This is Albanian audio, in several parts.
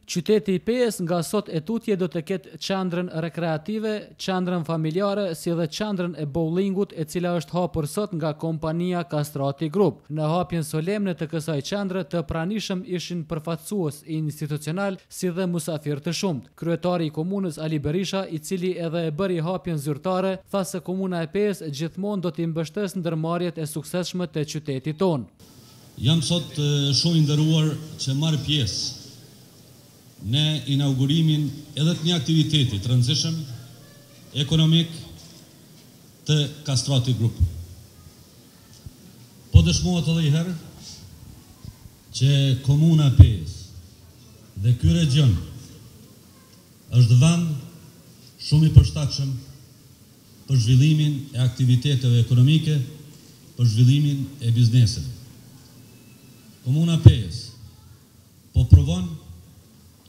Qyteti i Pejës nga sot e tutje do të ketë qendrën rekreative, qendrën familjare, si dhe qendrën e bowlingut, e cila është hapur sot nga kompania Kastrati Group. Në hapjen solemne të kësaj qendre të pranishëm ishin përfaqësues institucional si dhe musafir të shumt. Kryetari i komunës Ali Berisha, i cili edhe e bëri hapjen zyrtare, tha se komuna e Pejës gjithmonë do t'i mbështesë ndërmarrjet e suksesshme të qytetit tonë. Jam sot shumë i nderuar që marr pjesë në inaugurimin edhe të një aktiviteti të rëndësishëm ekonomik të Kastrati Group. Po dëshmohet edhe i herë që komuna e Pejës dhe ky region është vend shumë i përshtatshëm për zhvillimin e aktiviteteve ekonomike, për zhvillimin e biznesit. Komuna e Pejës po provon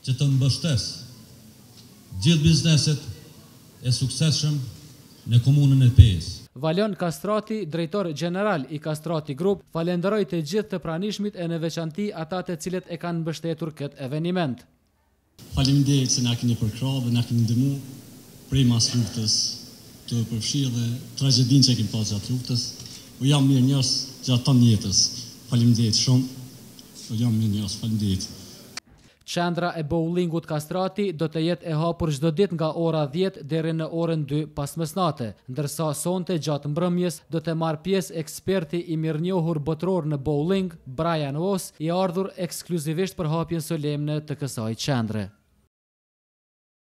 që të mbështes gjithë bizneset e suksesshëm në komunën e Pejës. Valion Kastrati, drejtor general i Kastrati Group, falenderoi të gjithë të pranishmit e në veçanti ata të cilët e kanë mbështetur këtë eveniment. Faleminderit se na keni përkrahur dhe na keni ndihmuar prej mas luftës të përfshirë dhe tragjedinë që kemi pasur gjatë luftës. U jam mirë njerëz gjatë të jetës. Faleminderit shumë. U jam mirë njerëz. Faleminderit. Qendra e bowlingut Kastrati do të jetë e hapur çdo ditë nga ora 10 deri në orën 2 pasmesnate, ndërsa sonte gjatë mbrëmjes do të marrë pjesë eksperti i mirënjohur botror në bowling, Brian Voss, i ardhur ekskluzivisht për hapjen solemne të kësaj qendre.